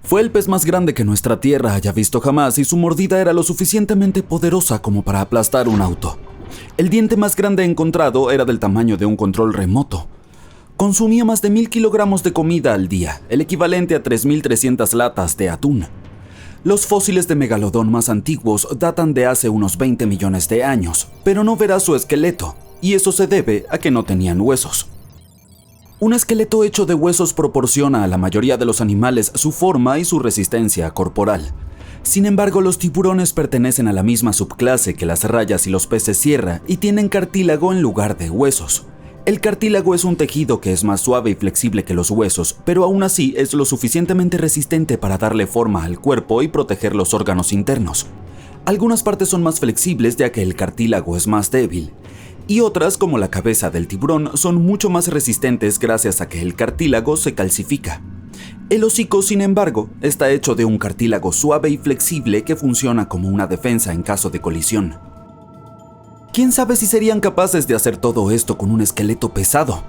Fue el pez más grande que nuestra tierra haya visto jamás y su mordida era lo suficientemente poderosa como para aplastar un auto. El diente más grande encontrado era del tamaño de un control remoto. Consumía más de 1000 kilogramos de comida al día, el equivalente a 3300 latas de atún. Los fósiles de megalodón más antiguos datan de hace unos 20 millones de años, pero no verás su esqueleto, y eso se debe a que no tenían huesos. Un esqueleto hecho de huesos proporciona a la mayoría de los animales su forma y su resistencia corporal. Sin embargo, los tiburones pertenecen a la misma subclase que las rayas y los peces sierra y tienen cartílago en lugar de huesos. El cartílago es un tejido que es más suave y flexible que los huesos, pero aún así es lo suficientemente resistente para darle forma al cuerpo y proteger los órganos internos. Algunas partes son más flexibles ya que el cartílago es más débil, y otras, como la cabeza del tiburón, son mucho más resistentes gracias a que el cartílago se calcifica. El hocico, sin embargo, está hecho de un cartílago suave y flexible que funciona como una defensa en caso de colisión. ¿Quién sabe si serían capaces de hacer todo esto con un esqueleto pesado?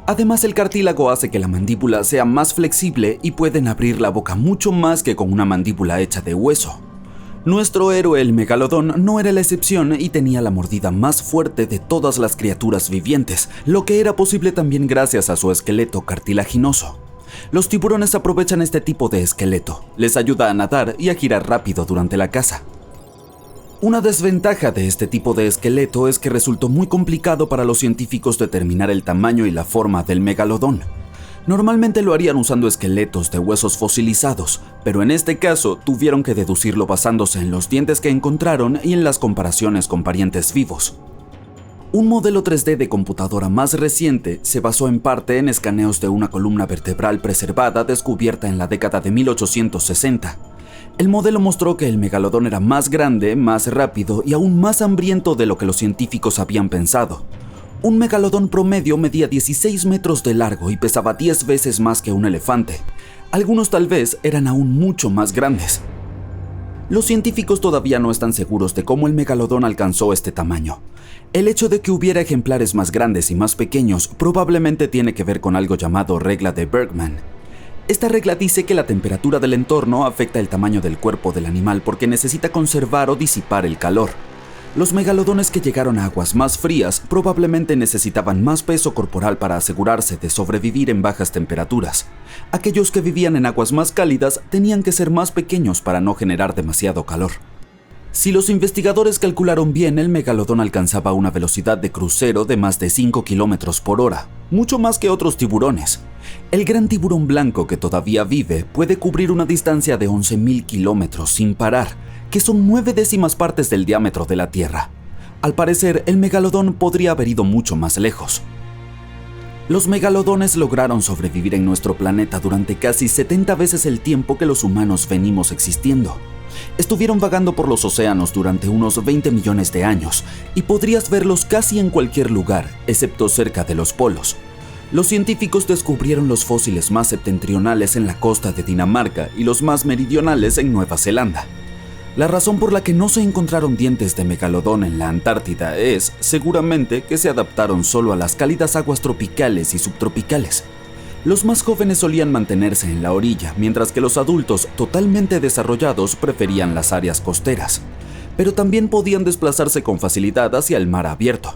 Además, el cartílago hace que la mandíbula sea más flexible y pueden abrir la boca mucho más que con una mandíbula hecha de hueso. Nuestro héroe, el megalodón, no era la excepción y tenía la mordida más fuerte de todas las criaturas vivientes, lo que era posible también gracias a su esqueleto cartilaginoso. Los tiburones aprovechan este tipo de esqueleto, les ayuda a nadar y a girar rápido durante la caza. Una desventaja de este tipo de esqueleto es que resultó muy complicado para los científicos determinar el tamaño y la forma del megalodón. Normalmente lo harían usando esqueletos de huesos fosilizados, pero en este caso tuvieron que deducirlo basándose en los dientes que encontraron y en las comparaciones con parientes vivos. Un modelo 3D de computadora más reciente se basó en parte en escaneos de una columna vertebral preservada descubierta en la década de 1860. El modelo mostró que el megalodón era más grande, más rápido y aún más hambriento de lo que los científicos habían pensado. Un megalodón promedio medía 16 metros de largo y pesaba 10 veces más que un elefante. Algunos tal vez eran aún mucho más grandes. Los científicos todavía no están seguros de cómo el megalodón alcanzó este tamaño. El hecho de que hubiera ejemplares más grandes y más pequeños probablemente tiene que ver con algo llamado regla de Bergman. Esta regla dice que la temperatura del entorno afecta el tamaño del cuerpo del animal porque necesita conservar o disipar el calor. Los megalodones que llegaron a aguas más frías probablemente necesitaban más peso corporal para asegurarse de sobrevivir en bajas temperaturas. Aquellos que vivían en aguas más cálidas tenían que ser más pequeños para no generar demasiado calor. Si los investigadores calcularon bien, el megalodón alcanzaba una velocidad de crucero de más de 5 kilómetros por hora, mucho más que otros tiburones. El gran tiburón blanco que todavía vive puede cubrir una distancia de 11.000 kilómetros sin parar, que son 9 décimas partes del diámetro de la Tierra. Al parecer, el megalodón podría haber ido mucho más lejos. Los megalodones lograron sobrevivir en nuestro planeta durante casi 70 veces el tiempo que los humanos venimos existiendo. Estuvieron vagando por los océanos durante unos 20 millones de años y podrías verlos casi en cualquier lugar, excepto cerca de los polos. Los científicos descubrieron los fósiles más septentrionales en la costa de Dinamarca y los más meridionales en Nueva Zelanda. La razón por la que no se encontraron dientes de megalodón en la Antártida es, seguramente, que se adaptaron solo a las cálidas aguas tropicales y subtropicales. Los más jóvenes solían mantenerse en la orilla, mientras que los adultos totalmente desarrollados preferían las áreas costeras, pero también podían desplazarse con facilidad hacia el mar abierto.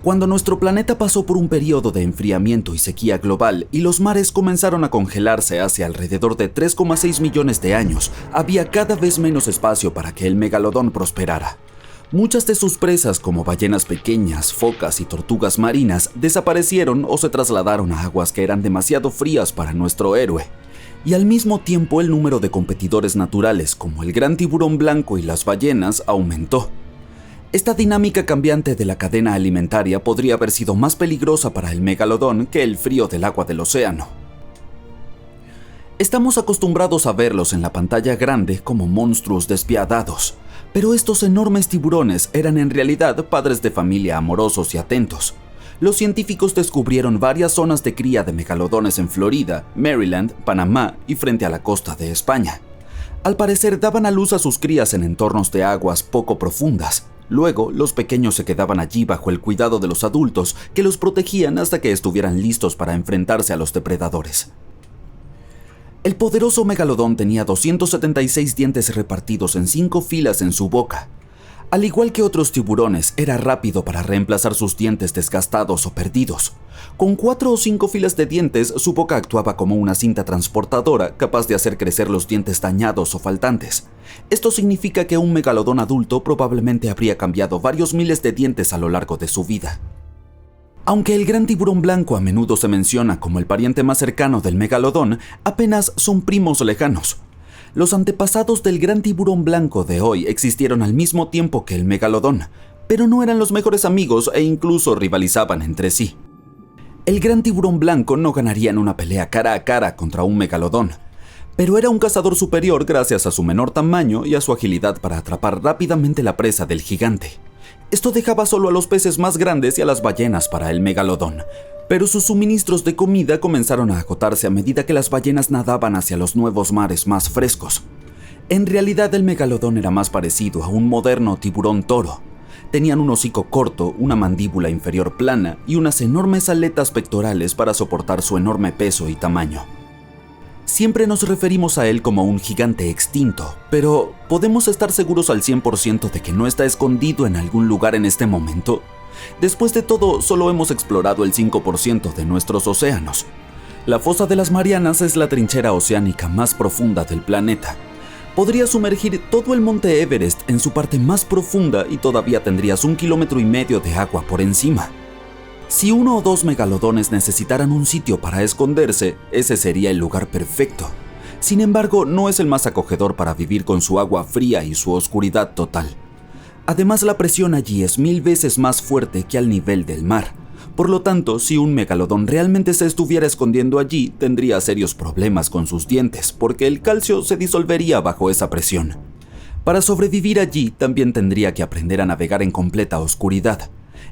Cuando nuestro planeta pasó por un periodo de enfriamiento y sequía global y los mares comenzaron a congelarse hacia alrededor de 3,6 millones de años, había cada vez menos espacio para que el megalodón prosperara. Muchas de sus presas, como ballenas pequeñas, focas y tortugas marinas, desaparecieron o se trasladaron a aguas que eran demasiado frías para nuestro héroe. Y al mismo tiempo el número de competidores naturales, como el gran tiburón blanco y las ballenas, aumentó. Esta dinámica cambiante de la cadena alimentaria podría haber sido más peligrosa para el megalodón que el frío del agua del océano. Estamos acostumbrados a verlos en la pantalla grande como monstruos despiadados, pero estos enormes tiburones eran en realidad padres de familia amorosos y atentos. Los científicos descubrieron varias zonas de cría de megalodones en Florida, Maryland, Panamá y frente a la costa de España. Al parecer daban a luz a sus crías en entornos de aguas poco profundas. Luego, los pequeños se quedaban allí bajo el cuidado de los adultos que los protegían hasta que estuvieran listos para enfrentarse a los depredadores. El poderoso megalodón tenía 276 dientes repartidos en 5 filas en su boca. Al igual que otros tiburones, era rápido para reemplazar sus dientes desgastados o perdidos. Con 4 o 5 filas de dientes, su boca actuaba como una cinta transportadora capaz de hacer crecer los dientes dañados o faltantes. Esto significa que un megalodón adulto probablemente habría cambiado varios miles de dientes a lo largo de su vida. Aunque el gran tiburón blanco a menudo se menciona como el pariente más cercano del megalodón, apenas son primos lejanos. Los antepasados del gran tiburón blanco de hoy existieron al mismo tiempo que el megalodón, pero no eran los mejores amigos e incluso rivalizaban entre sí. El gran tiburón blanco no ganaría en una pelea cara a cara contra un megalodón, pero era un cazador superior gracias a su menor tamaño y a su agilidad para atrapar rápidamente la presa del gigante. Esto dejaba solo a los peces más grandes y a las ballenas para el megalodón, pero sus suministros de comida comenzaron a agotarse a medida que las ballenas nadaban hacia los nuevos mares más frescos. En realidad, el megalodón era más parecido a un moderno tiburón toro. Tenían un hocico corto, una mandíbula inferior plana y unas enormes aletas pectorales para soportar su enorme peso y tamaño. Siempre nos referimos a él como un gigante extinto, pero ¿podemos estar seguros al 100% de que no está escondido en algún lugar en este momento? Después de todo, solo hemos explorado el 5% de nuestros océanos. La fosa de las Marianas es la trinchera oceánica más profunda del planeta. Podría sumergir todo el monte Everest en su parte más profunda y todavía tendrías 1,5 kilómetros de agua por encima. Si 1 o 2 megalodones necesitaran un sitio para esconderse, ese sería el lugar perfecto. Sin embargo, no es el más acogedor para vivir con su agua fría y su oscuridad total. Además, la presión allí es 1000 veces más fuerte que al nivel del mar. Por lo tanto, si un megalodón realmente se estuviera escondiendo allí, tendría serios problemas con sus dientes, porque el calcio se disolvería bajo esa presión. Para sobrevivir allí, también tendría que aprender a navegar en completa oscuridad.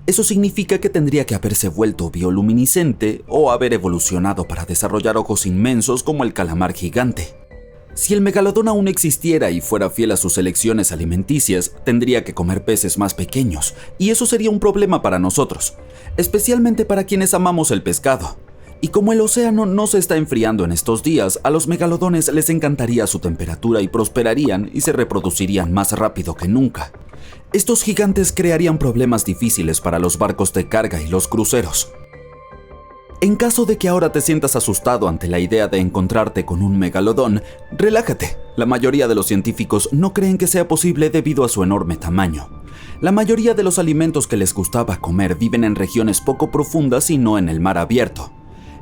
Eso significa que tendría que haberse vuelto bioluminiscente o haber evolucionado para desarrollar ojos inmensos como el calamar gigante. Si el megalodón aún existiera y fuera fiel a sus elecciones alimenticias, tendría que comer peces más pequeños, y eso sería un problema para nosotros, especialmente para quienes amamos el pescado. Y como el océano no se está enfriando en estos días, a los megalodones les encantaría su temperatura y prosperarían y se reproducirían más rápido que nunca. Estos gigantes crearían problemas difíciles para los barcos de carga y los cruceros. En caso de que ahora te sientas asustado ante la idea de encontrarte con un megalodón, relájate. La mayoría de los científicos no creen que sea posible debido a su enorme tamaño. La mayoría de los alimentos que les gustaba comer viven en regiones poco profundas y no en el mar abierto.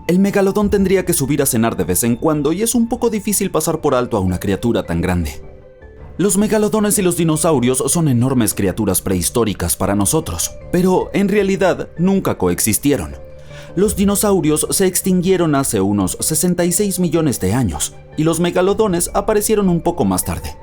El megalodón tendría que subir a cenar de vez en cuando y es un poco difícil pasar por alto a una criatura tan grande. Los megalodones y los dinosaurios son enormes criaturas prehistóricas para nosotros, pero en realidad nunca coexistieron. Los dinosaurios se extinguieron hace unos 66 millones de años y los megalodones aparecieron un poco más tarde.